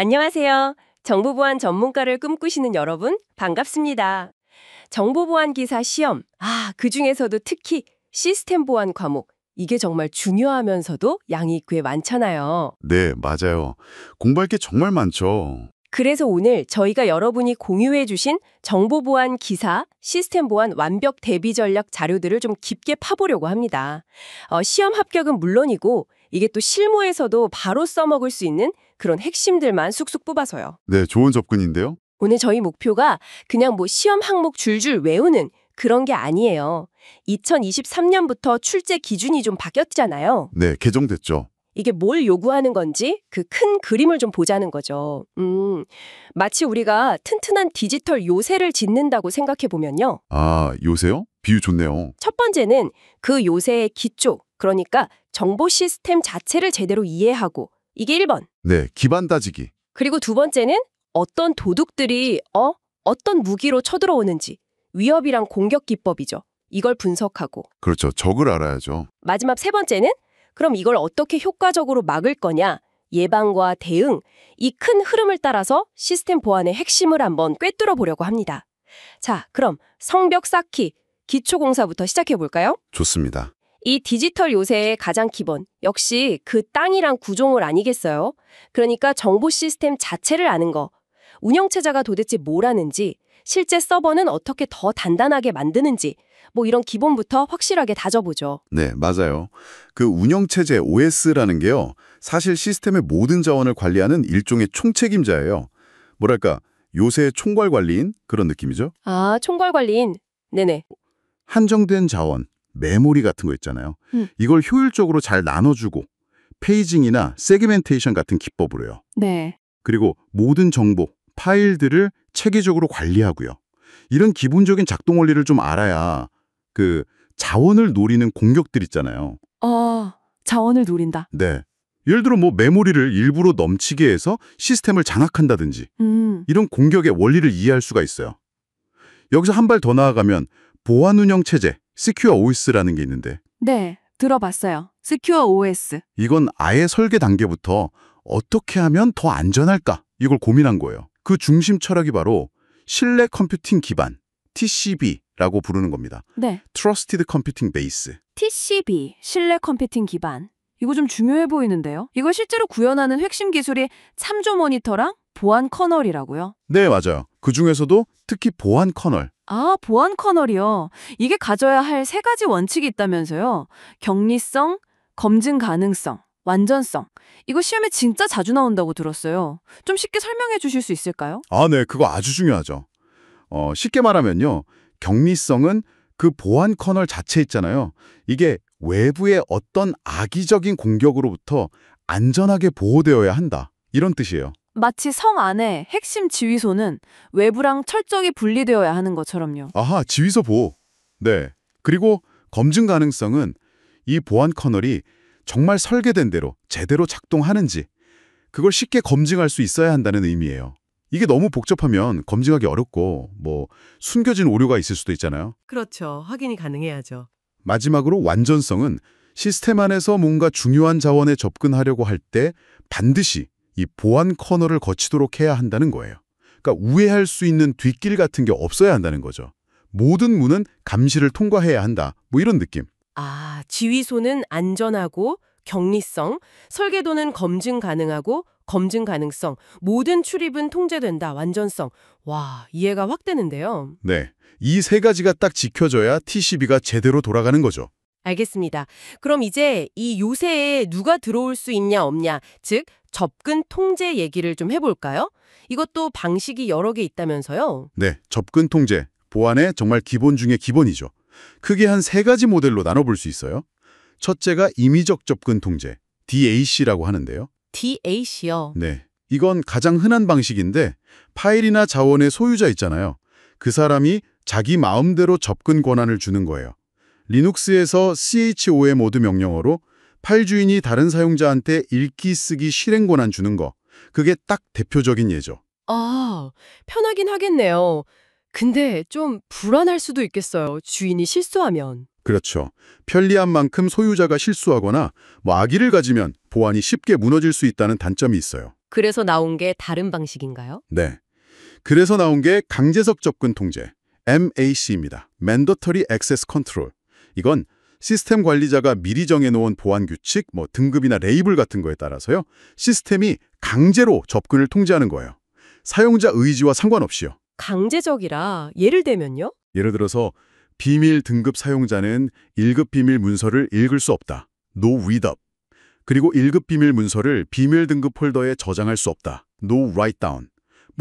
안녕하세요. 정보보안 전문가를 꿈꾸시는 여러분, 반갑습니다. 정보보안 기사 시험, 그중에서도 특히 시스템 보안 과목, 이게 정말 중요하면서도 양이 꽤 많잖아요. 네, 맞아요. 공부할 게 정말 많죠. 그래서 오늘 저희가 여러분이 공유해 주신 정보보안 기사, 시스템 보안 완벽 대비 전략 자료들을 좀 깊게 파보려고 합니다. 시험 합격은 물론이고 이게 또 실무에서도 바로 써먹을 수 있는 그런 핵심들만 쑥쑥 뽑아서요. 네, 좋은 접근인데요. 오늘 저희 목표가 그냥 시험 항목 줄줄 외우는 그런 게 아니에요. 2023년부터 출제 기준이 좀 바뀌었잖아요. 네, 개정됐죠. 이게 뭘 요구하는 건지 그 큰 그림을 좀 보자는 거죠. 마치 우리가 튼튼한 디지털 요새를 짓는다고 생각해 보면요. 요새요? 비유 좋네요. 첫 번째는 그 요새의 기초, 그러니까 정보 시스템 자체를 제대로 이해하고 이게 1번. 네, 기반 다지기. 그리고 두 번째는 어떤 도둑들이 어떤 무기로 쳐들어오는지 위협이랑 공격 기법이죠. 이걸 분석하고. 그렇죠. 적을 알아야죠. 마지막 세 번째는 그럼 이걸 어떻게 효과적으로 막을 거냐, 예방과 대응, 이 큰 흐름을 따라서 시스템 보안의 핵심을 한번 꿰뚫어 보려고 합니다. 자, 그럼 성벽 쌓기, 기초공사부터 시작해 볼까요? 좋습니다. 이 디지털 요새의 가장 기본, 역시 그 땅이랑 구조물 아니겠어요? 그러니까 정보 시스템 자체를 아는 거, 운영체제가 도대체 뭘 하는지, 실제 서버는 어떻게 더 단단하게 만드는지, 이런 기본부터 확실하게 다져보죠. 네, 맞아요. 그 운영체제 OS라는 게요. 사실 시스템의 모든 자원을 관리하는 일종의 총책임자예요. 뭐랄까, 요새의 총괄 관리인 그런 느낌이죠. 총괄 관리인. 네네. 한정된 자원, 메모리 같은 거 있잖아요. 이걸 효율적으로 잘 나눠주고 페이징이나 세그멘테이션 같은 기법으로요. 네. 그리고 모든 정보, 파일들을 체계적으로 관리하고요. 이런 기본적인 작동 원리를 좀 알아야 그 자원을 노리는 공격들 있잖아요. 자원을 노린다. 네. 예를 들어 메모리를 일부러 넘치게 해서 시스템을 장악한다든지 이런 공격의 원리를 이해할 수가 있어요. 여기서 한 발 더 나아가면 보안 운영 체제, Secure OS라는 게 있는데 네, 들어봤어요. Secure OS. 이건 아예 설계 단계부터 어떻게 하면 더 안전할까? 이걸 고민한 거예요. 그 중심 철학이 바로 신뢰 컴퓨팅 기반, TCB라고 부르는 겁니다. 네, Trusted Computing Base. TCB, 신뢰 컴퓨팅 기반. 이거 좀 중요해 보이는데요. 이걸 실제로 구현하는 핵심 기술이 참조 모니터랑 보안 커널이라고요. 네, 맞아요. 그중에서도 특히 보안 커널. 보안 커널이요. 이게 가져야 할 세 가지 원칙이 있다면서요. 격리성, 검증 가능성, 완전성. 이거 시험에 진짜 자주 나온다고 들었어요. 좀 쉽게 설명해 주실 수 있을까요? 네, 그거 아주 중요하죠. 쉽게 말하면요. 격리성은 그 보안 커널 자체 있잖아요. 이게 외부의 어떤 악의적인 공격으로부터 안전하게 보호되어야 한다. 이런 뜻이에요. 마치 성 안에 핵심 지휘소는 외부랑 철저히 분리되어야 하는 것처럼요. 지휘소 보호. 네. 그리고 검증 가능성은 이 보안 커널이 정말 설계된 대로 제대로 작동하는지 그걸 쉽게 검증할 수 있어야 한다는 의미예요. 이게 너무 복잡하면 검증하기 어렵고 숨겨진 오류가 있을 수도 있잖아요. 그렇죠. 확인이 가능해야죠. 마지막으로 완전성은 시스템 안에서 뭔가 중요한 자원에 접근하려고 할 때 반드시 이 보안 커널을 거치도록 해야 한다는 거예요. 그러니까 우회할 수 있는 뒷길 같은 게 없어야 한다는 거죠. 모든 문은 감시를 통과해야 한다. 이런 느낌. 지휘소는 안전하고 격리성, 설계도는 검증 가능하고 검증 가능성, 모든 출입은 통제된다, 완전성. 와, 이해가 확 되는데요. 네. 이 세 가지가 딱 지켜져야 TCB가 제대로 돌아가는 거죠. 알겠습니다. 그럼 이제 이 요새에 누가 들어올 수 있냐 없냐, 즉 접근 통제 얘기를 좀 해볼까요? 이것도 방식이 여러 개 있다면서요? 네. 접근 통제, 보안의 정말 기본 중에 기본이죠. 크게 한 세 가지 모델로 나눠볼 수 있어요. 첫째가 임의적 접근 통제, DAC라고 하는데요. DAC요? 네. 이건 가장 흔한 방식인데 파일이나 자원의 소유자 있잖아요. 그 사람이 자기 마음대로 접근 권한을 주는 거예요. 리눅스에서 CHOM 모드 명령어로 파일 주인이 다른 사용자한테 읽기, 쓰기, 실행 권한 주는 거. 그게 딱 대표적인 예죠. 편하긴 하겠네요. 근데 좀 불안할 수도 있겠어요. 주인이 실수하면. 그렇죠. 편리한 만큼 소유자가 실수하거나 악의를 가지면 보안이 쉽게 무너질 수 있다는 단점이 있어요. 그래서 나온 게 다른 방식인가요? 네. 그래서 나온 게 강제적 접근 통제, MAC입니다. Mandatory Access Control. 이건 시스템 관리자가 미리 정해놓은 보안 규칙, 등급이나 레이블 같은 거에 따라서요. 시스템이 강제로 접근을 통제하는 거예요. 사용자 의지와 상관없이요. 강제적이라 예를 들면요? 예를 들어서 비밀 등급 사용자는 1급 비밀 문서를 읽을 수 없다. No read up. 그리고 1급 비밀 문서를 비밀 등급 폴더에 저장할 수 없다. No write down.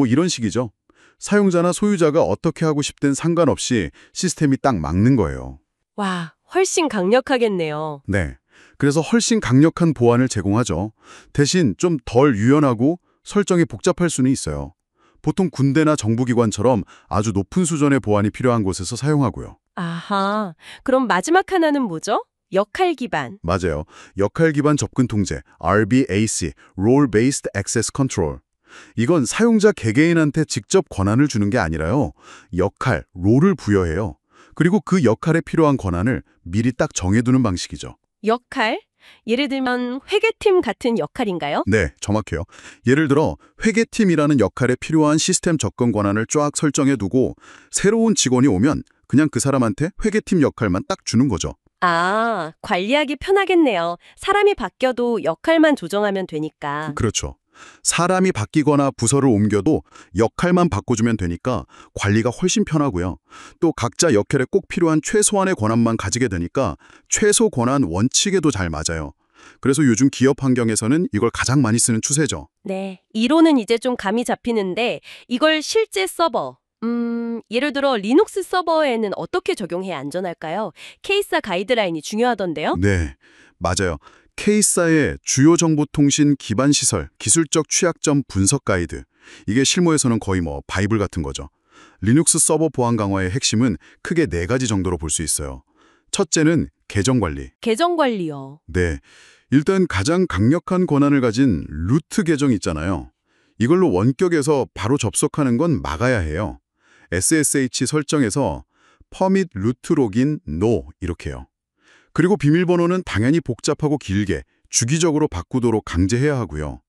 이런 식이죠. 사용자나 소유자가 어떻게 하고 싶든 상관없이 시스템이 딱 막는 거예요. 와, 훨씬 강력하겠네요. 네. 그래서 훨씬 강력한 보안을 제공하죠. 대신 좀 덜 유연하고 설정이 복잡할 수는 있어요. 보통 군대나 정부기관처럼 아주 높은 수준의 보안이 필요한 곳에서 사용하고요. 아하, 그럼 마지막 하나는 뭐죠? 역할 기반. 맞아요. 역할 기반 접근 통제, RBAC, Role Based Access Control. 이건 사용자 개개인한테 직접 권한을 주는 게 아니라요. 역할, 롤을 부여해요. 그리고 그 역할에 필요한 권한을 미리 딱 정해두는 방식이죠. 역할? 예를 들면 회계팀 같은 역할인가요? 네, 정확해요. 예를 들어 회계팀이라는 역할에 필요한 시스템 접근 권한을 쫙 설정해두고 새로운 직원이 오면 그냥 그 사람한테 회계팀 역할만 딱 주는 거죠. 아, 관리하기 편하겠네요. 사람이 바뀌어도 역할만 조정하면 되니까. 그렇죠. 사람이 바뀌거나 부서를 옮겨도 역할만 바꿔주면 되니까 관리가 훨씬 편하고요. 또 각자 역할에 꼭 필요한 최소한의 권한만 가지게 되니까 최소 권한 원칙에도 잘 맞아요. 그래서 요즘 기업 환경에서는 이걸 가장 많이 쓰는 추세죠. 네, 이론은 이제 좀 감이 잡히는데 이걸 실제 서버, 예를 들어 리눅스 서버에는 어떻게 적용해야 안전할까요? K사 가이드라인이 중요하던데요? 네, 맞아요. K사의 주요 정보통신 기반 시설, 기술적 취약점 분석 가이드. 이게 실무에서는 거의 바이블 같은 거죠. 리눅스 서버 보안 강화의 핵심은 크게 4가지 정도로 볼 수 있어요. 첫째는 계정 관리. 계정 관리요. 네, 일단 가장 강력한 권한을 가진 루트 계정 있잖아요. 이걸로 원격에서 바로 접속하는 건 막아야 해요. SSH 설정에서 Permit Root Login No 이렇게요. 그리고 비밀번호는 당연히 복잡하고 길게 주기적으로 바꾸도록 강제해야 하고요.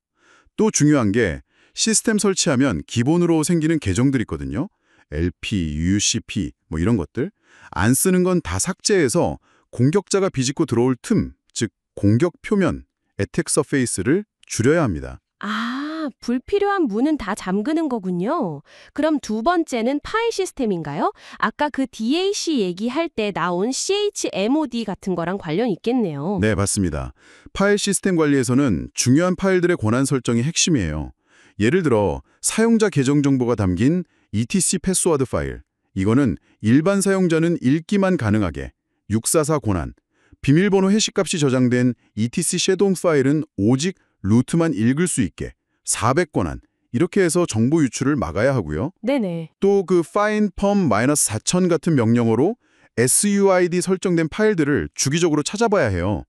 또 중요한 게 시스템 설치하면 기본으로 생기는 계정들 있거든요. LP, UCP 이런 것들. 안 쓰는 건 다 삭제해서 공격자가 비집고 들어올 틈, 즉 공격 표면, Attack Surface를 줄여야 합니다. 아, 불필요한 문은 다 잠그는 거군요. 그럼 두 번째는 파일 시스템인가요? 아까 그 DAC 얘기할 때 나온 CHMOD 같은 거랑 관련 있겠네요. 네, 맞습니다. 파일 시스템 관리에서는 중요한 파일들의 권한 설정이 핵심이에요. 예를 들어 사용자 계정 정보가 담긴 etc 패스워드 파일. 이거는 일반 사용자는 읽기만 가능하게 644 권한, 비밀번호 해시값이 저장된 etc 섀도우 파일은 오직 루트만 읽을 수 있게 400 권한, 이렇게 해서 정보 유출을 막아야 하고요. 네네. 또 그 find perm-4000 같은 명령어로 SUID 설정된 파일들을 주기적으로 찾아봐야 해요.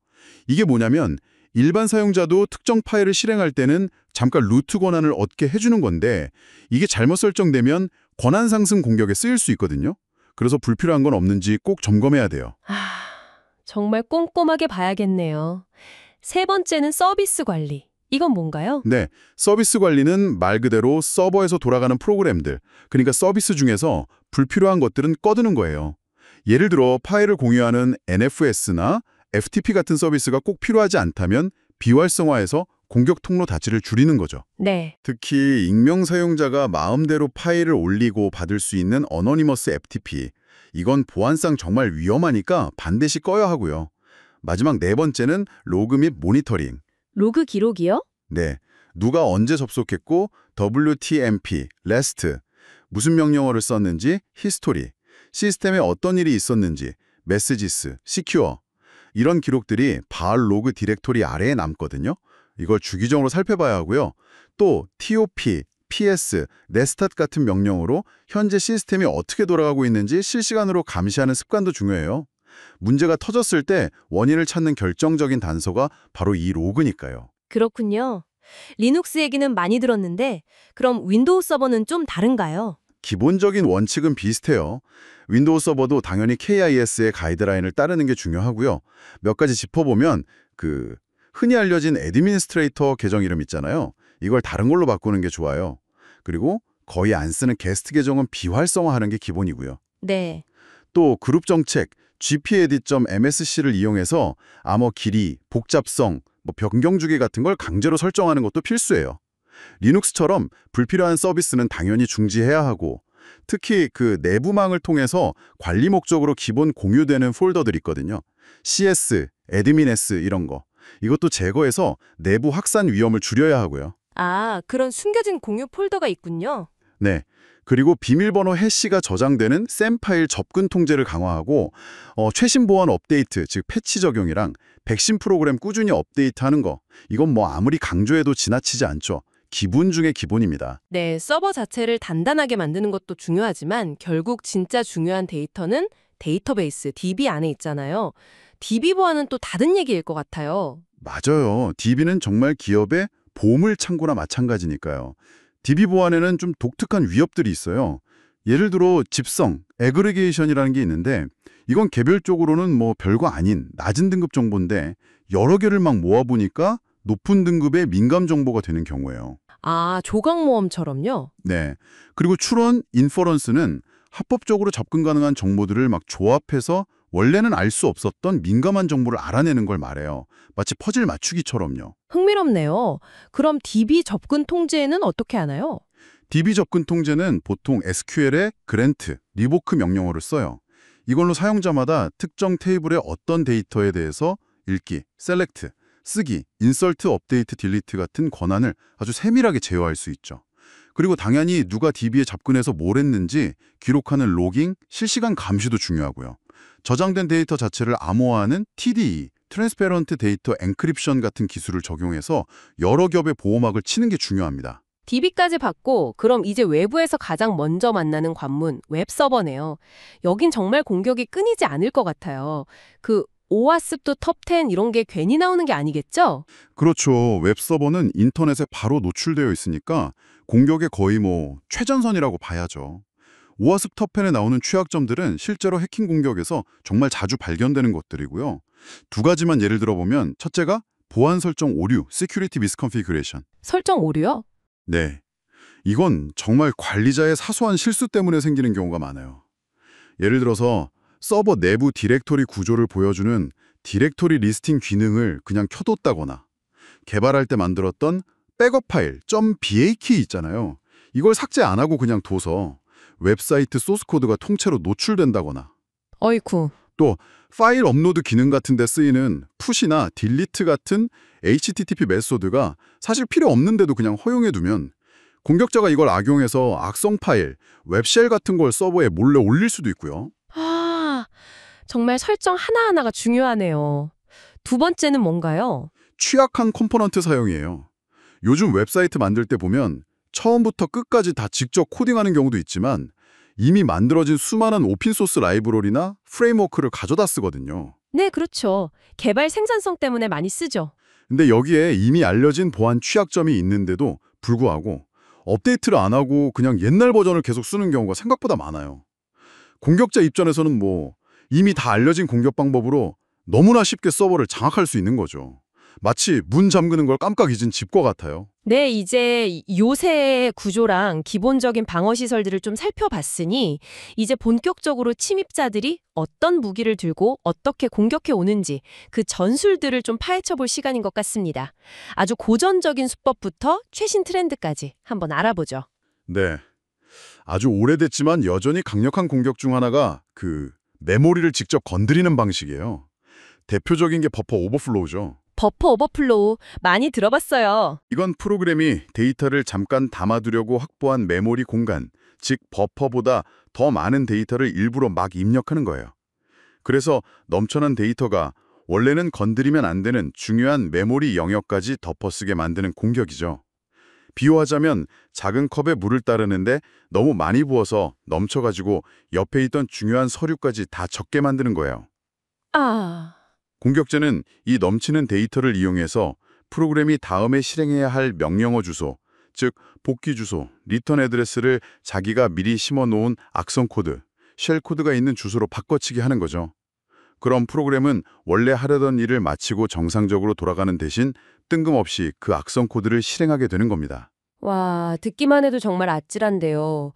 이게 뭐냐면 일반 사용자도 특정 파일을 실행할 때는 잠깐 루트 권한을 얻게 해주는 건데 이게 잘못 설정되면 권한 상승 공격에 쓰일 수 있거든요. 그래서 불필요한 건 없는지 꼭 점검해야 돼요. 아, 정말 꼼꼼하게 봐야겠네요. 세 번째는 서비스 관리. 이건 뭔가요? 네, 서비스 관리는 말 그대로 서버에서 돌아가는 프로그램들, 그러니까 서비스 중에서 불필요한 것들은 꺼두는 거예요. 예를 들어 파일을 공유하는 NFS나 FTP 같은 서비스가 꼭 필요하지 않다면 비활성화해서 공격 통로 닫기를 줄이는 거죠. 네. 특히 익명 사용자가 마음대로 파일을 올리고 받을 수 있는 어노니머스 FTP, 이건 보안상 정말 위험하니까 반드시 꺼야 하고요. 마지막 네 번째는 로그 및 모니터링. 로그 기록이요? 네, 누가 언제 접속했고 WTMP, REST, 무슨 명령어를 썼는지, 히스토리, 시스템에 어떤 일이 있었는지, 메시지스, 시큐어, 이런 기록들이 바알 로그 디렉토리 아래에 남거든요. 이걸 주기적으로 살펴봐야 하고요. 또 TOP, PS, 네스tat 같은 명령어로 현재 시스템이 어떻게 돌아가고 있는지 실시간으로 감시하는 습관도 중요해요. 문제가 터졌을 때 원인을 찾는 결정적인 단서가 바로 이 로그니까요. 그렇군요. 리눅스 얘기는 많이 들었는데 그럼 윈도우 서버는 좀 다른가요? 기본적인 원칙은 비슷해요. 윈도우 서버도 당연히 KIS의 가이드라인을 따르는 게 중요하고요. 몇 가지 짚어보면 흔히 알려진 애드미니스트레이터 계정 이름 있잖아요. 이걸 다른 걸로 바꾸는 게 좋아요. 그리고 거의 안 쓰는 게스트 계정은 비활성화하는 게 기본이고요. 네. 또 그룹 정책, gpedit.msc를 이용해서 암호 길이, 복잡성, 변경 주기 같은 걸 강제로 설정하는 것도 필수예요. 리눅스처럼 불필요한 서비스는 당연히 중지해야 하고, 특히 그 내부망을 통해서 관리 목적으로 기본 공유되는 폴더들 있거든요. CS, admin-s 이런 거. 이것도 제거해서 내부 확산 위험을 줄여야 하고요. 아, 그런 숨겨진 공유 폴더가 있군요. 네. 그리고 비밀번호 해시가 저장되는 샘 파일 접근 통제를 강화하고 최신 보안 업데이트, 즉 패치 적용이랑 백신 프로그램 꾸준히 업데이트하는 거. 이건 아무리 강조해도 지나치지 않죠. 기본 중에 기본입니다. 네, 서버 자체를 단단하게 만드는 것도 중요하지만 결국 진짜 중요한 데이터는 데이터베이스, DB 안에 있잖아요. DB 보안은 또 다른 얘기일 것 같아요. 맞아요. DB는 정말 기업의 보물 창고나 마찬가지니까요. DB 보안에는 좀 독특한 위협들이 있어요. 예를 들어 집성, 애그리게이션이라는 게 있는데 이건 개별적으로는 별거 아닌 낮은 등급 정보인데 여러 개를 막 모아보니까 높은 등급의 민감 정보가 되는 경우예요. 아, 조각모험처럼요? 네. 그리고 추론, 인퍼런스는 합법적으로 접근 가능한 정보들을 막 조합해서 원래는 알 수 없었던 민감한 정보를 알아내는 걸 말해요. 마치 퍼즐 맞추기처럼요. 흥미롭네요. 그럼 DB 접근 통제는 어떻게 하나요? DB 접근 통제는 보통 SQL의 그랜트, 리보크 명령어를 써요. 이걸로 사용자마다 특정 테이블의 어떤 데이터에 대해서 읽기, 셀렉트, 쓰기, 인설트, 업데이트, 딜리트 같은 권한을 아주 세밀하게 제어할 수 있죠. 그리고 당연히 누가 DB에 접근해서 뭘 했는지 기록하는 로깅, 실시간 감시도 중요하고요. 저장된 데이터 자체를 암호화하는 TDE, 트랜스페런트 데이터 엔크립션 같은 기술을 적용해서 여러 겹의 보호막을 치는 게 중요합니다. DB까지 받고 그럼 이제 외부에서 가장 먼저 만나는 관문, 웹서버네요. 여긴 정말 공격이 끊이지 않을 것 같아요. 그 오와스프 톱10 이런 게 괜히 나오는 게 아니겠죠? 그렇죠. 웹서버는 인터넷에 바로 노출되어 있으니까 공격의 거의 최전선이라고 봐야죠. 오아스프 톱10에 나오는 취약점들은 실제로 해킹 공격에서 정말 자주 발견되는 것들이고요. 두 가지만 예를 들어보면 첫째가 보안 설정 오류, Security Misconfiguration. 설정 오류요? 네. 이건 정말 관리자의 사소한 실수 때문에 생기는 경우가 많아요. 예를 들어서 서버 내부 디렉토리 구조를 보여주는 디렉토리 리스팅 기능을 그냥 켜뒀다거나 개발할 때 만들었던 백업 파일 .bak 있잖아요. 이걸 삭제 안 하고 그냥 둬서 웹사이트 소스 코드가 통째로 노출된다거나 어이쿠. 또 파일 업로드 기능 같은 데 쓰이는 푸시나 딜리트 같은 HTTP 메소드가 사실 필요 없는데도 그냥 허용해두면 공격자가 이걸 악용해서 악성 파일, 웹쉘 같은 걸 서버에 몰래 올릴 수도 있고요. 아, 정말 설정 하나하나가 중요하네요. 두 번째는 뭔가요? 취약한 컴포넌트 사용이에요. 요즘 웹사이트 만들 때 보면 처음부터 끝까지 다 직접 코딩하는 경우도 있지만 이미 만들어진 수많은 오픈소스 라이브러리나 프레임워크를 가져다 쓰거든요. 네, 그렇죠. 개발 생산성 때문에 많이 쓰죠. 근데 여기에 이미 알려진 보안 취약점이 있는데도 불구하고 업데이트를 안 하고 그냥 옛날 버전을 계속 쓰는 경우가 생각보다 많아요. 공격자 입장에서는 이미 다 알려진 공격 방법으로 너무나 쉽게 서버를 장악할 수 있는 거죠. 마치 문 잠그는 걸 깜빡 잊은 집과 같아요. 네, 이제 요새의 구조랑 기본적인 방어 시설들을 좀 살펴봤으니 이제 본격적으로 침입자들이 어떤 무기를 들고 어떻게 공격해 오는지 그 전술들을 좀 파헤쳐 볼 시간인 것 같습니다. 아주 고전적인 수법부터 최신 트렌드까지 한번 알아보죠. 네. 아주 오래됐지만 여전히 강력한 공격 중 하나가 메모리를 직접 건드리는 방식이에요. 대표적인 게 버퍼 오버플로우죠. 버퍼 오버플로우 많이 들어봤어요. 이건 프로그램이 데이터를 잠깐 담아두려고 확보한 메모리 공간, 즉 버퍼보다 더 많은 데이터를 일부러 막 입력하는 거예요. 그래서 넘쳐난 데이터가 원래는 건드리면 안 되는 중요한 메모리 영역까지 덮어쓰게 만드는 공격이죠. 비유하자면 작은 컵에 물을 따르는데 너무 많이 부어서 넘쳐가지고 옆에 있던 중요한 서류까지 다 적게 만드는 거예요. 아, 공격자는 이 넘치는 데이터를 이용해서 프로그램이 다음에 실행해야 할 명령어 주소, 즉 복귀 주소, 리턴 애드레스를 자기가 미리 심어놓은 악성 코드, 쉘 코드가 있는 주소로 바꿔치기 하는 거죠. 그럼 프로그램은 원래 하려던 일을 마치고 정상적으로 돌아가는 대신 뜬금없이 그 악성 코드를 실행하게 되는 겁니다. 와, 듣기만 해도 정말 아찔한데요.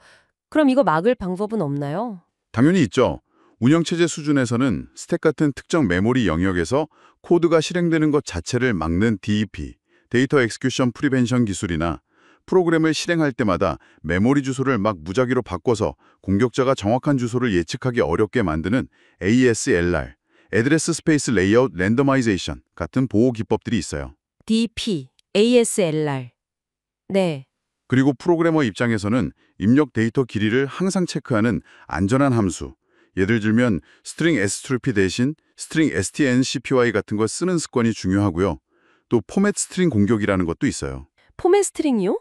그럼 이거 막을 방법은 없나요? 당연히 있죠. 운영체제 수준에서는 스택 같은 특정 메모리 영역에서 코드가 실행되는 것 자체를 막는 DEP, 데이터 엑스큐션 프리벤션 기술이나 프로그램을 실행할 때마다 메모리 주소를 막 무작위로 바꿔서 공격자가 정확한 주소를 예측하기 어렵게 만드는 ASLR, Address Space Layout Randomization 같은 보호 기법들이 있어요. DP, ASLR. 네. 그리고 프로그래머 입장에서는 입력 데이터 길이를 항상 체크하는 안전한 함수, 예를 들면 스트링 strp 대신 스트링 strncpy 같은 거 쓰는 습관이 중요하고요. 또 포맷 스트링 공격이라는 것도 있어요. 포맷 스트링이요?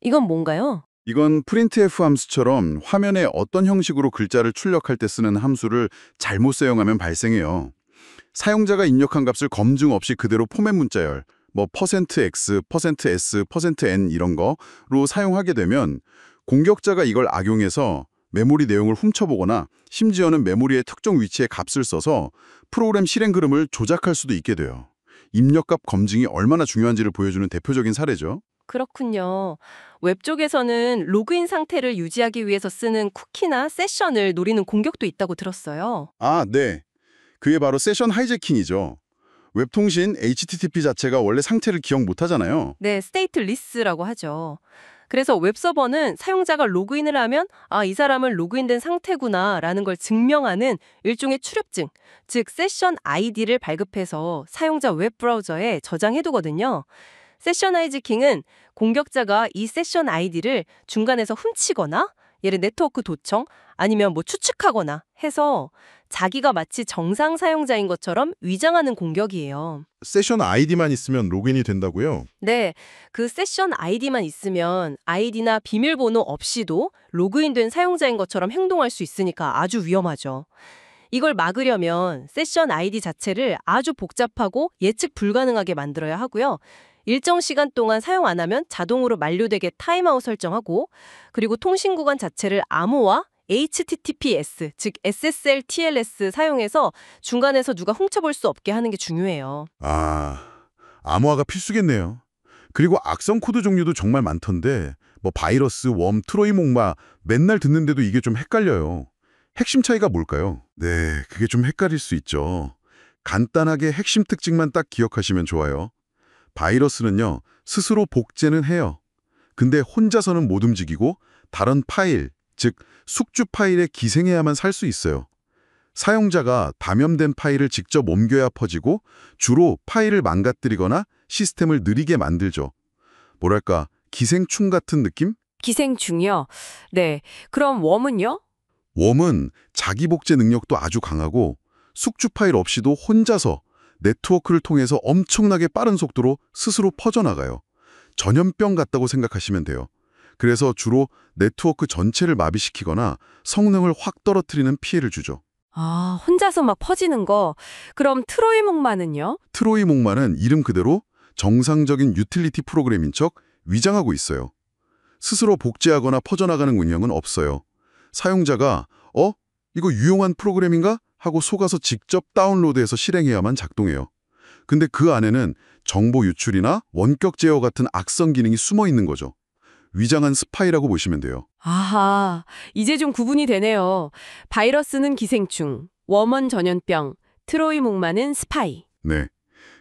이건 뭔가요? 이건 printf 함수처럼 화면에 어떤 형식으로 글자를 출력할 때 쓰는 함수를 잘못 사용하면 발생해요. 사용자가 입력한 값을 검증 없이 그대로 포맷 문자열, 뭐 %x, %s, %n 이런 거로 사용하게 되면 공격자가 이걸 악용해서 메모리 내용을 훔쳐보거나 심지어는 메모리의 특정 위치에 값을 써서 프로그램 실행 그름을 조작할 수도 있게 돼요. 입력값 검증이 얼마나 중요한지를 보여주는 대표적인 사례죠. 그렇군요. 웹 쪽에서는 로그인 상태를 유지하기 위해서 쓰는 쿠키나 세션을 노리는 공격도 있다고 들었어요. 아, 네. 그게 바로 세션 하이제킹이죠. 웹통신 HTTP 자체가 원래 상태를 기억 못하잖아요. 네, 스테이트리스라고 하죠. 그래서 웹서버는 사용자가 로그인을 하면 이 사람은 로그인된 상태구나 라는 걸 증명하는 일종의 출력증, 즉 세션 아이디를 발급해서 사용자 웹 브라우저에 저장해두거든요. 세션 하이제킹은 공격자가 이 세션 아이디를 중간에서 훔치거나 예를 네트워크 도청 아니면 추측하거나 해서 자기가 마치 정상 사용자인 것처럼 위장하는 공격이에요. 세션 아이디만 있으면 로그인이 된다고요? 네, 그 세션 아이디만 있으면 아이디나 비밀번호 없이도 로그인된 사용자인 것처럼 행동할 수 있으니까 아주 위험하죠. 이걸 막으려면 세션 아이디 자체를 아주 복잡하고 예측 불가능하게 만들어야 하고요. 일정 시간 동안 사용 안 하면 자동으로 만료되게 타임아웃 설정하고 그리고 통신 구간 자체를 암호화 HTTPS, 즉 SSL, TLS 사용해서 중간에서 누가 훔쳐볼 수 없게 하는 게 중요해요. 암호화가 필수겠네요. 그리고 악성 코드 종류도 정말 많던데 바이러스, 웜, 트로이 목마 맨날 듣는데도 이게 좀 헷갈려요. 핵심 차이가 뭘까요? 네, 그게 좀 헷갈릴 수 있죠. 간단하게 핵심 특징만 딱 기억하시면 좋아요. 바이러스는요, 스스로 복제는 해요. 근데 혼자서는 못 움직이고 다른 파일, 즉 숙주 파일에 기생해야만 살 수 있어요. 사용자가 감염된 파일을 직접 옮겨야 퍼지고 주로 파일을 망가뜨리거나 시스템을 느리게 만들죠. 뭐랄까, 기생충 같은 느낌? 기생충이요? 네. 그럼 웜은요? 웜은 자기 복제 능력도 아주 강하고 숙주 파일 없이도 혼자서 네트워크를 통해서 엄청나게 빠른 속도로 스스로 퍼져나가요. 전염병 같다고 생각하시면 돼요. 그래서 주로 네트워크 전체를 마비시키거나 성능을 확 떨어뜨리는 피해를 주죠. 혼자서 막 퍼지는 거. 그럼 트로이 목마는요? 트로이 목마는 이름 그대로 정상적인 유틸리티 프로그램인 척 위장하고 있어요. 스스로 복제하거나 퍼져나가는 운영은 없어요. 사용자가 이거 유용한 프로그램인가? 하고 속아서 직접 다운로드해서 실행해야만 작동해요. 근데 그 안에는 정보 유출이나 원격 제어 같은 악성 기능이 숨어 있는 거죠. 위장한 스파이라고 보시면 돼요. 아하, 이제 좀 구분이 되네요. 바이러스는 기생충, 웜은 전염병, 트로이 목마는 스파이. 네,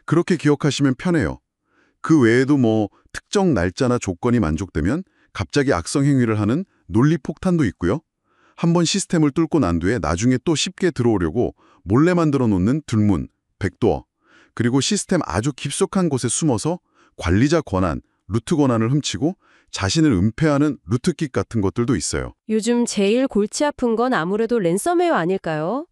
그렇게 기억하시면 편해요. 그 외에도 특정 날짜나 조건이 만족되면 갑자기 악성 행위를 하는 논리 폭탄도 있고요. 한번 시스템을 뚫고 난 뒤에 나중에 또 쉽게 들어오려고 몰래 만들어 놓는 들문, 백도어, 그리고 시스템 아주 깊숙한 곳에 숨어서 관리자 권한, 루트 권한을 훔치고 자신을 은폐하는 루트킥 같은 것들도 있어요. 요즘 제일 골치 아픈 건 아무래도 랜섬웨어 아닐까요?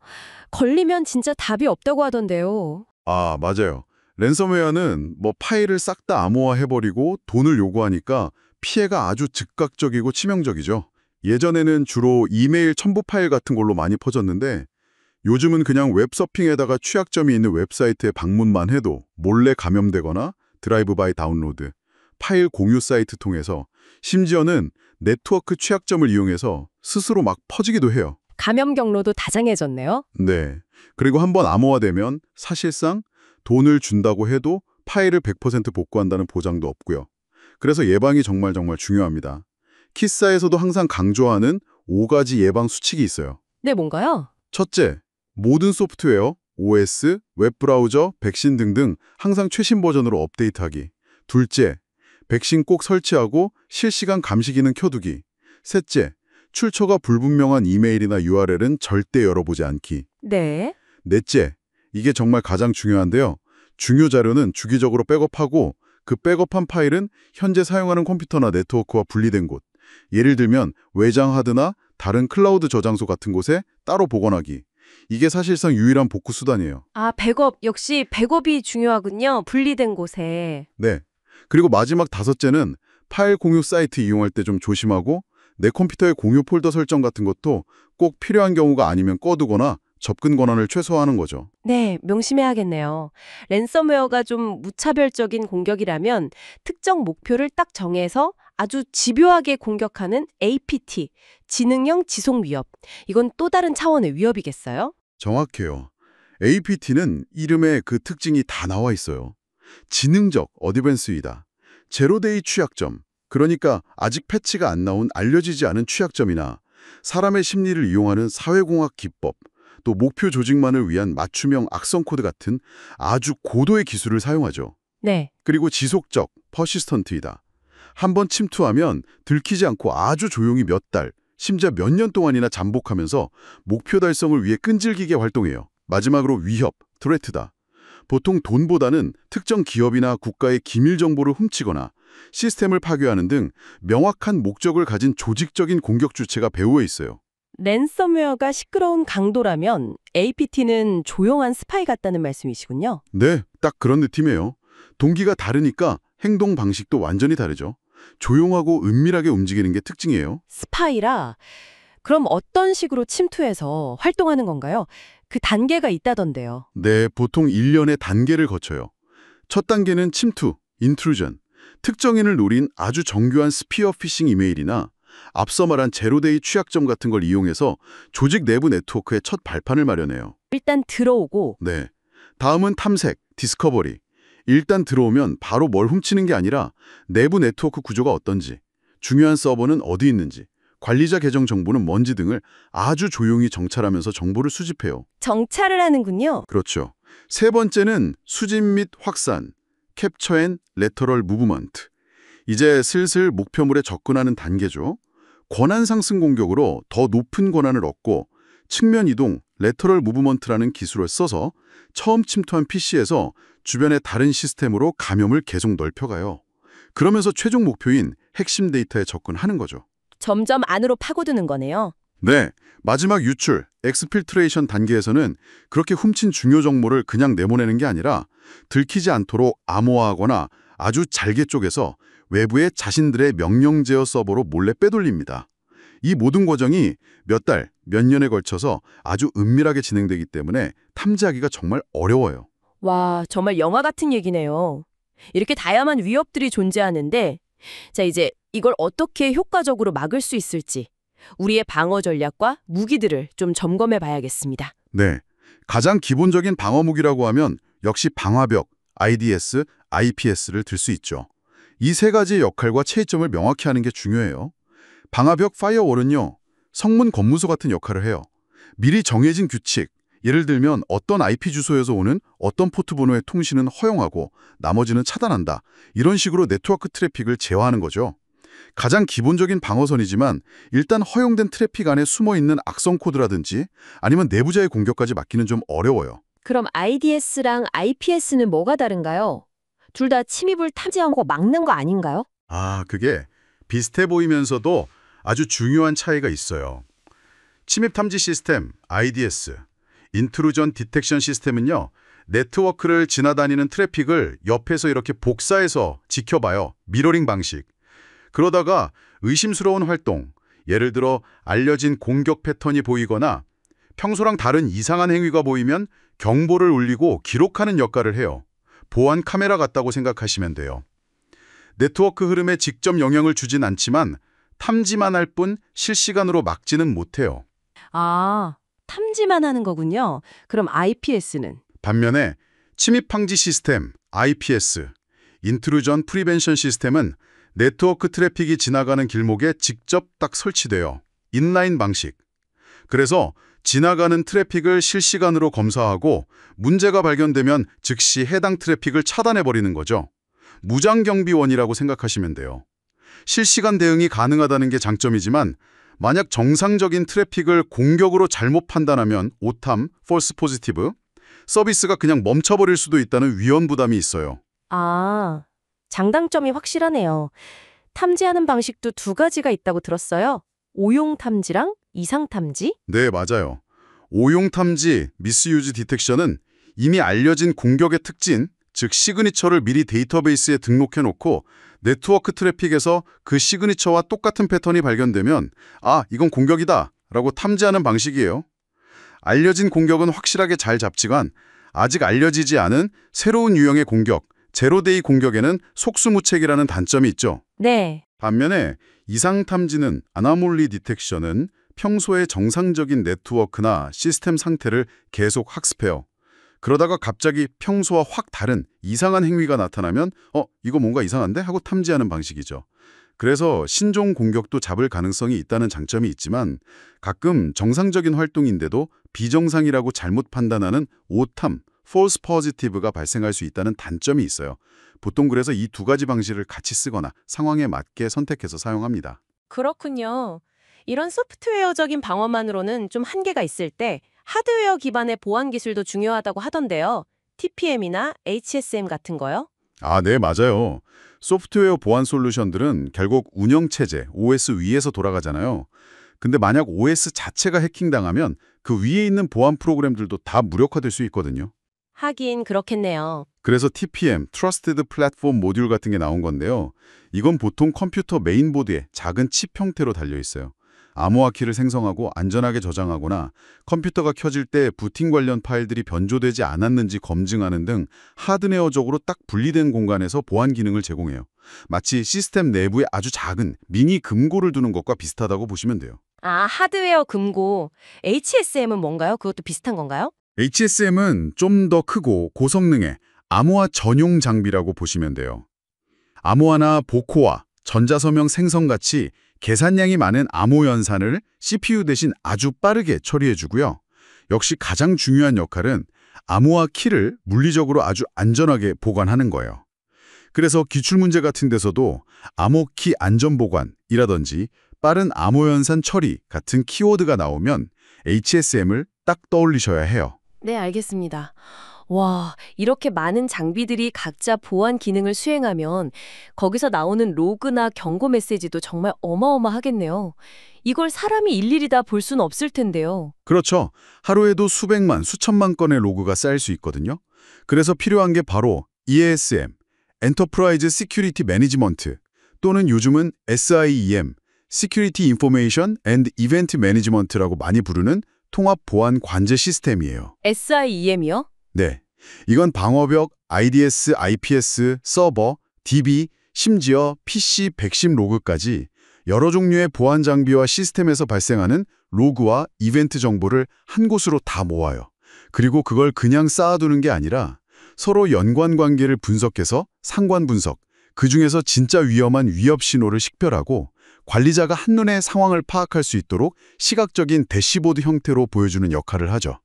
걸리면 진짜 답이 없다고 하던데요. 아, 맞아요. 랜섬웨어는 파일을 싹 다 암호화해버리고 돈을 요구하니까 피해가 아주 즉각적이고 치명적이죠. 예전에는 주로 이메일 첨부 파일 같은 걸로 많이 퍼졌는데 요즘은 그냥 웹서핑에다가 취약점이 있는 웹사이트에 방문만 해도 몰래 감염되거나 드라이브 바이 다운로드, 파일 공유 사이트 통해서 심지어는 네트워크 취약점을 이용해서 스스로 막 퍼지기도 해요. 감염 경로도 다장해졌네요. 네. 그리고 한번 암호화되면 사실상 돈을 준다고 해도 파일을 100% 복구한다는 보장도 없고요. 그래서 예방이 정말 중요합니다. 키사에서도 항상 강조하는 5가지 예방 수칙이 있어요. 네, 뭔가요? 첫째, 모든 소프트웨어, OS, 웹브라우저, 백신 등등 항상 최신 버전으로 업데이트하기. 둘째, 백신 꼭 설치하고 실시간 감시 기능 켜두기. 셋째, 출처가 불분명한 이메일이나 URL은 절대 열어보지 않기. 네. 넷째, 이게 정말 가장 중요한데요. 중요 자료는 주기적으로 백업하고 그 백업한 파일은 현재 사용하는 컴퓨터나 네트워크와 분리된 곳, 예를 들면 외장 하드나 다른 클라우드 저장소 같은 곳에 따로 보관하기. 이게 사실상 유일한 복구 수단이에요. 아, 백업. 역시 백업이 중요하군요. 분리된 곳에. 네. 그리고 마지막 다섯째는 파일 공유 사이트 이용할 때 좀 조심하고 내 컴퓨터의 공유 폴더 설정 같은 것도 꼭 필요한 경우가 아니면 꺼두거나 접근 권한을 최소화하는 거죠. 네, 명심해야겠네요. 랜섬웨어가 좀 무차별적인 공격이라면 특정 목표를 딱 정해서 아주 집요하게 공격하는 APT, 지능형 지속 위협. 이건 또 다른 차원의 위협이겠어요? 정확해요. APT는 이름에 그 특징이 다 나와 있어요. 지능적 어드밴스이다. 제로데이 취약점, 그러니까 아직 패치가 안 나온 알려지지 않은 취약점이나 사람의 심리를 이용하는 사회공학 기법, 또 목표 조직만을 위한 맞춤형 악성 코드 같은 아주 고도의 기술을 사용하죠. 네. 그리고 지속적, 퍼시스턴트이다. 한번 침투하면 들키지 않고 아주 조용히 몇 달, 심지어 몇 년 동안이나 잠복하면서 목표 달성을 위해 끈질기게 활동해요. 마지막으로 위협, 트레트다. 보통 돈보다는 특정 기업이나 국가의 기밀 정보를 훔치거나 시스템을 파괴하는 등 명확한 목적을 가진 조직적인 공격 주체가 배후에 있어요. 랜섬웨어가 시끄러운 강도라면 APT는 조용한 스파이 같다는 말씀이시군요. 네, 딱 그런 느낌이에요. 동기가 다르니까 행동 방식도 완전히 다르죠. 조용하고 은밀하게 움직이는 게 특징이에요. 스파이라? 그럼 어떤 식으로 침투해서 활동하는 건가요? 그 단계가 있다던데요. 네, 보통 1년의 단계를 거쳐요. 첫 단계는 침투, 인트루전. 특정인을 노린 아주 정교한 스피어 피싱 이메일이나 앞서 말한 제로데이 취약점 같은 걸 이용해서 조직 내부 네트워크의 첫 발판을 마련해요. 일단 들어오고 네. 다음은 탐색, 디스커버리. 일단 들어오면 바로 뭘 훔치는 게 아니라 내부 네트워크 구조가 어떤지, 중요한 서버는 어디 있는지, 관리자 계정 정보는 뭔지 등을 아주 조용히 정찰하면서 정보를 수집해요. 정찰을 하는군요. 그렇죠. 세 번째는 수집 및 확산, 캡처 앤 레터럴 무브먼트. 이제 슬슬 목표물에 접근하는 단계죠. 권한 상승 공격으로 더 높은 권한을 얻고 측면 이동, 레터럴 무브먼트라는 기술을 써서 처음 침투한 PC에서 주변의 다른 시스템으로 감염을 계속 넓혀가요. 그러면서 최종 목표인 핵심 데이터에 접근하는 거죠. 점점 안으로 파고드는 거네요. 네, 마지막 유출, 엑스필트레이션 단계에서는 그렇게 훔친 중요 정보를 그냥 내보내는 게 아니라 들키지 않도록 암호화하거나 아주 잘게 쪼개서 외부에 자신들의 명령 제어 서버로 몰래 빼돌립니다. 이 모든 과정이 몇 달, 몇 년에 걸쳐서 아주 은밀하게 진행되기 때문에 탐지하기가 정말 어려워요. 와, 정말 영화 같은 얘기네요. 이렇게 다양한 위협들이 존재하는데, 자, 이제 이걸 어떻게 효과적으로 막을 수 있을지 우리의 방어 전략과 무기들을 좀 점검해 봐야겠습니다. 네, 가장 기본적인 방어 무기라고 하면 역시 방화벽, IDS, IPS를 들 수 있죠. 이 세 가지의 역할과 차이점을 명확히 하는 게 중요해요. 방화벽 파이어월은요, 성문 검문소 같은 역할을 해요. 미리 정해진 규칙, 예를 들면 어떤 IP 주소에서 오는 어떤 포트 번호의 통신은 허용하고 나머지는 차단한다. 이런 식으로 네트워크 트래픽을 제어하는 거죠. 가장 기본적인 방어선이지만 일단 허용된 트래픽 안에 숨어있는 악성 코드라든지 아니면 내부자의 공격까지 막기는 좀 어려워요. 그럼 IDS랑 IPS는 뭐가 다른가요? 둘 다 침입을 탐지하고 막는 거 아닌가요? 아, 그게 비슷해 보이면서도 아주 중요한 차이가 있어요. 침입 탐지 시스템, IDS, 인트루전 디텍션 시스템은요, 네트워크를 지나다니는 트래픽을 옆에서 이렇게 복사해서 지켜봐요. 미러링 방식. 그러다가 의심스러운 활동, 예를 들어 알려진 공격 패턴이 보이거나 평소랑 다른 이상한 행위가 보이면 경보를 울리고 기록하는 역할을 해요. 보안 카메라 같다고 생각하시면 돼요. 네트워크 흐름에 직접 영향을 주진 않지만 탐지만 할 뿐 실시간으로 막지는 못해요. 아, 탐지만 하는 거군요. 그럼 IPS는? 반면에 침입 방지 시스템 IPS, 인트루전 프리벤션 시스템은 네트워크 트래픽이 지나가는 길목에 직접 딱 설치돼요. 인라인 방식. 그래서 지나가는 트래픽을 실시간으로 검사하고 문제가 발견되면 즉시 해당 트래픽을 차단해버리는 거죠. 무장경비원이라고 생각하시면 돼요. 실시간 대응이 가능하다는 게 장점이지만 만약 정상적인 트래픽을 공격으로 잘못 판단하면 오탐, false positive, 서비스가 그냥 멈춰버릴 수도 있다는 위험 부담이 있어요. 아, 장단점이 확실하네요. 탐지하는 방식도 두 가지가 있다고 들었어요. 오용 탐지랑 이상 탐지? 네, 맞아요. 오용 탐지, 미스유즈 디텍션은 이미 알려진 공격의 특징, 즉 시그니처를 미리 데이터베이스에 등록해놓고 네트워크 트래픽에서 그 시그니처와 똑같은 패턴이 발견되면 아, 이건 공격이다 라고 탐지하는 방식이에요. 알려진 공격은 확실하게 잘 잡지만 아직 알려지지 않은 새로운 유형의 공격, 제로데이 공격에는 속수무책이라는 단점이 있죠. 네. 반면에 이상 탐지는 아나몰리 디텍션은 평소의 정상적인 네트워크나 시스템 상태를 계속 학습해요. 그러다가 갑자기 평소와 확 다른 이상한 행위가 나타나면 이거 뭔가 이상한데? 하고 탐지하는 방식이죠. 그래서 신종 공격도 잡을 가능성이 있다는 장점이 있지만 가끔 정상적인 활동인데도 비정상이라고 잘못 판단하는 오탐, false positive가 발생할 수 있다는 단점이 있어요. 보통 그래서 이 두 가지 방식을 같이 쓰거나 상황에 맞게 선택해서 사용합니다. 그렇군요. 이런 소프트웨어적인 방어만으로는 좀 한계가 있을 때 하드웨어 기반의 보안 기술도 중요하다고 하던데요. TPM이나 HSM 같은 거요? 아, 네, 맞아요. 소프트웨어 보안 솔루션들은 결국 운영체제, OS 위에서 돌아가잖아요. 근데 만약 OS 자체가 해킹당하면 그 위에 있는 보안 프로그램들도 다 무력화될 수 있거든요. 하긴 그렇겠네요. 그래서 TPM, Trusted Platform 모듈 같은 게 나온 건데요. 이건 보통 컴퓨터 메인보드에 작은 칩 형태로 달려 있어요. 암호화키를 생성하고 안전하게 저장하거나 컴퓨터가 켜질 때 부팅 관련 파일들이 변조되지 않았는지 검증하는 등 하드웨어적으로 딱 분리된 공간에서 보안 기능을 제공해요. 마치 시스템 내부에 아주 작은 미니 금고를 두는 것과 비슷하다고 보시면 돼요. 아, 하드웨어 금고. HSM은 뭔가요? 그것도 비슷한 건가요? HSM은 좀 더 크고 고성능의 암호화 전용 장비라고 보시면 돼요. 암호화나 보코화, 전자서명 생성같이 계산량이 많은 암호 연산을 CPU 대신 아주 빠르게 처리해주고요. 역시 가장 중요한 역할은 암호화 키를 물리적으로 아주 안전하게 보관하는 거예요. 그래서 기출문제 같은 데서도 암호키 안전보관이라든지 빠른 암호 연산 처리 같은 키워드가 나오면 HSM을 딱 떠올리셔야 해요. 네, 알겠습니다. 와, 이렇게 많은 장비들이 각자 보안 기능을 수행하면 거기서 나오는 로그나 경고 메시지도 정말 어마어마하겠네요. 이걸 사람이 일일이 다 볼 수는 없을 텐데요. 그렇죠. 하루에도 수백만, 수천만 건의 로그가 쌓일 수 있거든요. 그래서 필요한 게 바로 EASM, Enterprise Security Management, 또는 요즘은 SIEM, Security Information and Event Management라고 많이 부르는 통합 보안 관제 시스템이에요. SIEM이요? 네, 이건 방어벽, IDS, IPS, 서버, DB, 심지어 PC 백신 로그까지 여러 종류의 보안 장비와 시스템에서 발생하는 로그와 이벤트 정보를 한 곳으로 다 모아요. 그리고 그걸 그냥 쌓아두는 게 아니라 서로 연관 관계를 분석해서 상관 분석, 그중에서 진짜 위험한 위협 신호를 식별하고 관리자가 한눈에 상황을 파악할 수 있도록 시각적인 대시보드 형태로 보여주는 역할을 하죠.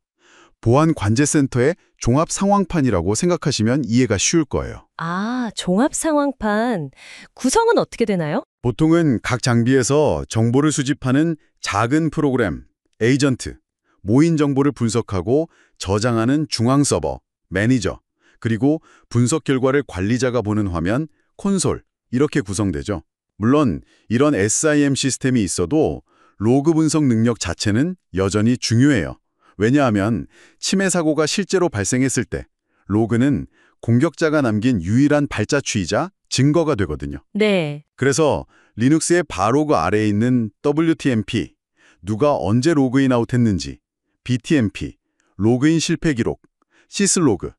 보안 관제센터의 종합 상황판이라고 생각하시면 이해가 쉬울 거예요. 아, 종합 상황판. 구성은 어떻게 되나요? 보통은 각 장비에서 정보를 수집하는 작은 프로그램, 에이전트, 모인 정보를 분석하고 저장하는 중앙 서버, 매니저, 그리고 분석 결과를 관리자가 보는 화면, 콘솔, 이렇게 구성되죠. 물론 이런 SIM 시스템이 있어도 로그 분석 능력 자체는 여전히 중요해요. 왜냐하면 침해 사고가 실제로 발생했을 때 로그는 공격자가 남긴 유일한 발자취이자 증거가 되거든요. 네. 그래서 리눅스의 바로그 아래에 있는 WTMP, 누가 언제 로그인 아웃했는지, BTMP, 로그인 실패 기록, 시슬로그,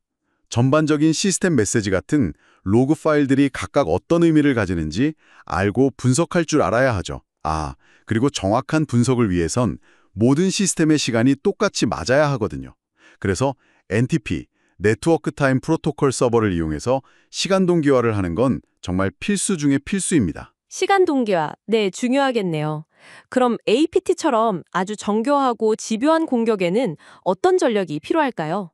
전반적인 시스템 메시지 같은 로그 파일들이 각각 어떤 의미를 가지는지 알고 분석할 줄 알아야 하죠. 그리고 정확한 분석을 위해선 모든 시스템의 시간이 똑같이 맞아야 하거든요. 그래서 NTP, 네트워크 타임 프로토콜 서버를 이용해서 시간 동기화를 하는 건 정말 필수 중의 필수입니다. 시간 동기화, 네, 중요하겠네요. 그럼 APT처럼 아주 정교하고 집요한 공격에는 어떤 전략이 필요할까요?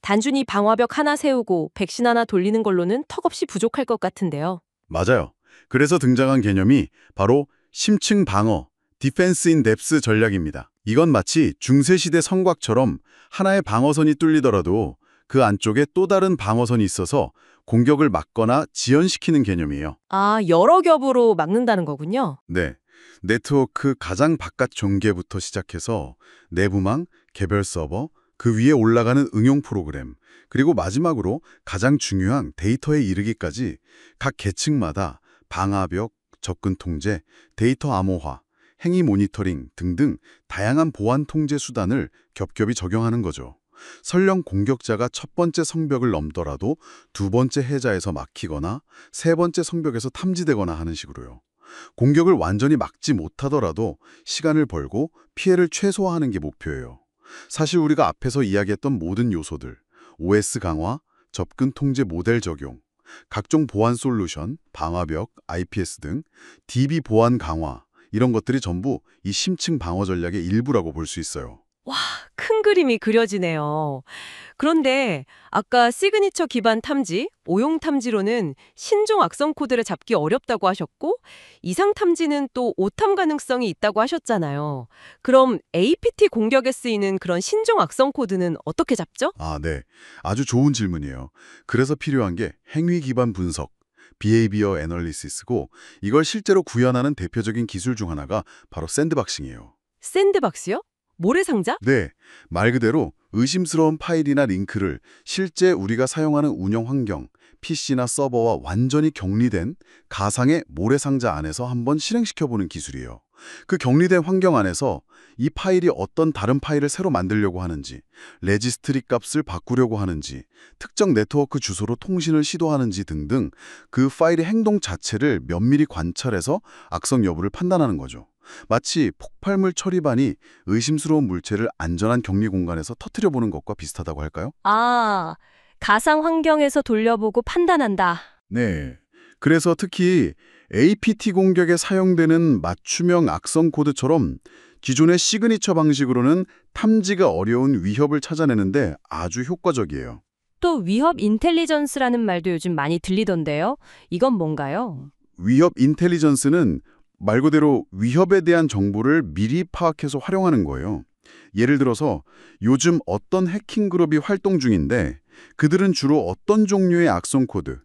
단순히 방화벽 하나 세우고 백신 하나 돌리는 걸로는 턱없이 부족할 것 같은데요. 맞아요. 그래서 등장한 개념이 바로 심층 방어, 디펜스 인 뎁스 전략입니다. 이건 마치 중세시대 성곽처럼 하나의 방어선이 뚫리더라도 그 안쪽에 또 다른 방어선이 있어서 공격을 막거나 지연시키는 개념이에요. 아, 여러 겹으로 막는다는 거군요. 네. 네트워크 가장 바깥 종개부터 시작해서 내부망, 개별 서버, 그 위에 올라가는 응용 프로그램, 그리고 마지막으로 가장 중요한 데이터에 이르기까지 각 계층마다 방화벽, 접근 통제, 데이터 암호화, 행위 모니터링 등등 다양한 보안 통제 수단을 겹겹이 적용하는 거죠. 설령 공격자가 첫 번째 성벽을 넘더라도 두 번째 해자에서 막히거나 세 번째 성벽에서 탐지되거나 하는 식으로요. 공격을 완전히 막지 못하더라도 시간을 벌고 피해를 최소화하는 게 목표예요. 사실 우리가 앞에서 이야기했던 모든 요소들, OS 강화, 접근 통제 모델 적용, 각종 보안 솔루션, 방화벽, IPS 등 DB 보안 강화, 이런 것들이 전부 이 심층 방어 전략의 일부라고 볼 수 있어요. 큰 그림이 그려지네요. 그런데 아까 시그니처 기반 탐지, 오용 탐지로는 신종 악성 코드를 잡기 어렵다고 하셨고 이상 탐지는 또 오탐 가능성이 있다고 하셨잖아요. 그럼 APT 공격에 쓰이는 그런 신종 악성 코드는 어떻게 잡죠? 아, 네. 아주 좋은 질문이에요. 그래서 필요한 게 행위 기반 분석, 비헤이비어 애널리시스고 이걸 실제로 구현하는 대표적인 기술 중 하나가 바로 샌드박싱이에요. 샌드박스요? 모래상자? 네, 말 그대로 의심스러운 파일이나 링크를 실제 우리가 사용하는 운영 환경, PC나 서버와 완전히 격리된 가상의 모래상자 안에서 한번 실행시켜보는 기술이에요. 그 격리된 환경 안에서 이 파일이 어떤 다른 파일을 새로 만들려고 하는지, 레지스트리 값을 바꾸려고 하는지, 특정 네트워크 주소로 통신을 시도하는지 등등 그 파일의 행동 자체를 면밀히 관찰해서 악성 여부를 판단하는 거죠. 마치 폭발물 처리반이 의심스러운 물체를 안전한 격리 공간에서 터뜨려보는 것과 비슷하다고 할까요? 아, 가상 환경에서 돌려보고 판단한다. 네. 그래서 특히 APT 공격에 사용되는 맞춤형 악성 코드처럼 기존의 시그니처 방식으로는 탐지가 어려운 위협을 찾아내는데 아주 효과적이에요. 또 위협 인텔리전스라는 말도 요즘 많이 들리던데요. 이건 뭔가요? 위협 인텔리전스는 말 그대로 위협에 대한 정보를 미리 파악해서 활용하는 거예요. 예를 들어서 요즘 어떤 해킹 그룹이 활동 중인데 그들은 주로 어떤 종류의 악성 코드,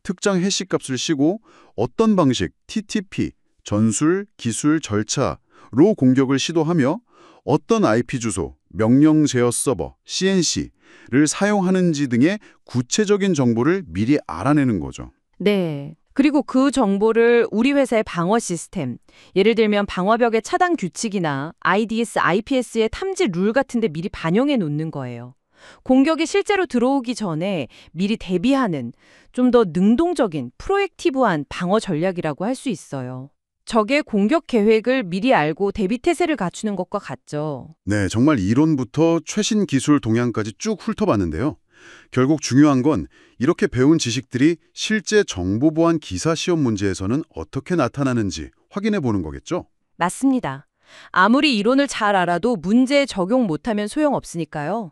특정 해시값을 씌고 어떤 방식, TTP, 전술, 기술, 절차로 공격을 시도하며 어떤 IP 주소, 명령 제어 서버, CNC를 사용하는지 등의 구체적인 정보를 미리 알아내는 거죠. 네. 그리고 그 정보를 우리 회사의 방어 시스템, 예를 들면 방화벽의 차단 규칙이나 IDS, IPS의 탐지 룰 같은 데 미리 반영해 놓는 거예요. 공격이 실제로 들어오기 전에 미리 대비하는 좀 더 능동적인 프로액티브한 방어 전략이라고 할 수 있어요. 적의 공격 계획을 미리 알고 대비 태세를 갖추는 것과 같죠. 네, 정말 이론부터 최신 기술 동향까지 쭉 훑어봤는데요. 결국 중요한 건 이렇게 배운 지식들이 실제 정보보안 기사 시험 문제에서는 어떻게 나타나는지 확인해 보는 거겠죠? 맞습니다. 아무리 이론을 잘 알아도 문제에 적용 못하면 소용없으니까요.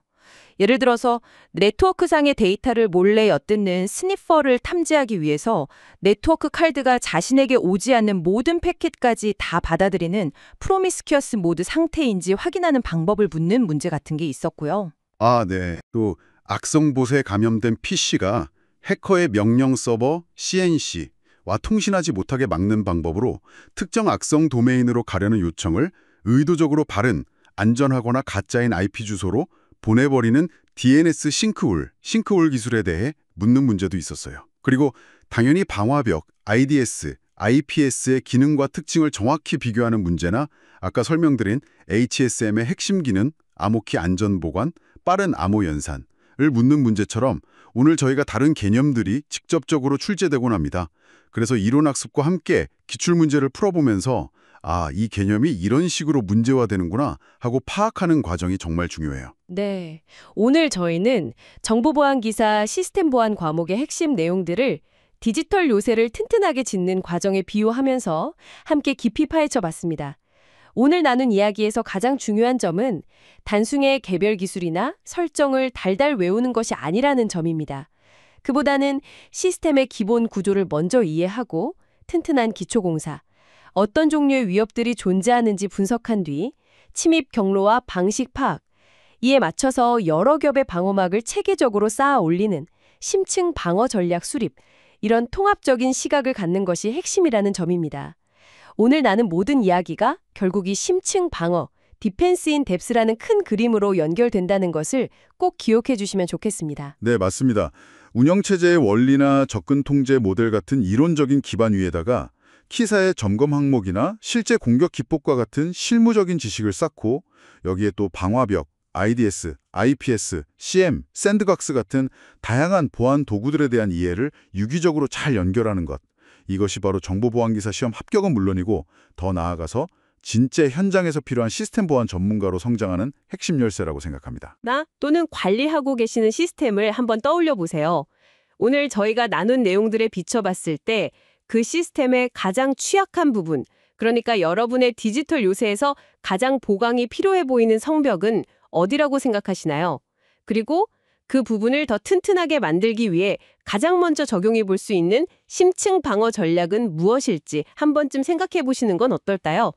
예를 들어서 네트워크상의 데이터를 몰래 엿듣는 스니퍼를 탐지하기 위해서 네트워크 칼드가 자신에게 오지 않는 모든 패킷까지 다 받아들이는 프로미스큐어스 모드 상태인지 확인하는 방법을 묻는 문제 같은 게 있었고요. 아, 네. 또 악성봇에 감염된 PC가 해커의 명령 서버 CNC와 통신하지 못하게 막는 방법으로 특정 악성 도메인으로 가려는 요청을 의도적으로 바른, 안전하거나 가짜인 IP 주소로 보내버리는 DNS 싱크홀 기술에 대해 묻는 문제도 있었어요. 그리고 당연히 방화벽, IDS, IPS의 기능과 특징을 정확히 비교하는 문제나 아까 설명드린 HSM의 핵심 기능, 암호키 안전보관, 빠른 암호 연산을 묻는 문제처럼 오늘 저희가 다른 개념들이 직접적으로 출제되곤 합니다. 그래서 이론학습과 함께 기출문제를 풀어보면서 아, 이 개념이 이런 식으로 문제화되는구나 하고 파악하는 과정이 정말 중요해요. 네. 오늘 저희는 정보보안 기사 시스템 보안 과목의 핵심 내용들을 디지털 요새를 튼튼하게 짓는 과정에 비유하면서 함께 깊이 파헤쳐 봤습니다. 오늘 나눈 이야기에서 가장 중요한 점은 단순의 개별 기술이나 설정을 달달 외우는 것이 아니라는 점입니다. 그보다는 시스템의 기본 구조를 먼저 이해하고 튼튼한 기초공사, 어떤 종류의 위협들이 존재하는지 분석한 뒤 침입 경로와 방식 파악, 이에 맞춰서 여러 겹의 방어막을 체계적으로 쌓아 올리는 심층 방어 전략 수립, 이런 통합적인 시각을 갖는 것이 핵심이라는 점입니다. 오늘 나눈 모든 이야기가 결국 이 심층 방어, 디펜스 인 뎁스라는 큰 그림으로 연결된다는 것을 꼭 기억해 주시면 좋겠습니다. 네, 맞습니다. 운영체제의 원리나 접근 통제 모델 같은 이론적인 기반 위에다가 키사의 점검 항목이나 실제 공격 기법과 같은 실무적인 지식을 쌓고 여기에 또 방화벽, IDS, IPS, CM, 샌드박스 같은 다양한 보안 도구들에 대한 이해를 유기적으로 잘 연결하는 것. 이것이 바로 정보보안기사 시험 합격은 물론이고 더 나아가서 진짜 현장에서 필요한 시스템 보안 전문가로 성장하는 핵심 열쇠라고 생각합니다. 또는 관리하고 계시는 시스템을 한번 떠올려 보세요. 오늘 저희가 나눈 내용들에 비춰봤을 때 그 시스템의 가장 취약한 부분, 그러니까 여러분의 디지털 요새에서 가장 보강이 필요해 보이는 성벽은 어디라고 생각하시나요? 그리고 그 부분을 더 튼튼하게 만들기 위해 가장 먼저 적용해 볼 수 있는 심층 방어 전략은 무엇일지 한 번쯤 생각해 보시는 건 어떨까요?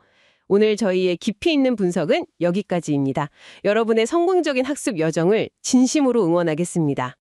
오늘 저희의 깊이 있는 분석은 여기까지입니다. 여러분의 성공적인 학습 여정을 진심으로 응원하겠습니다.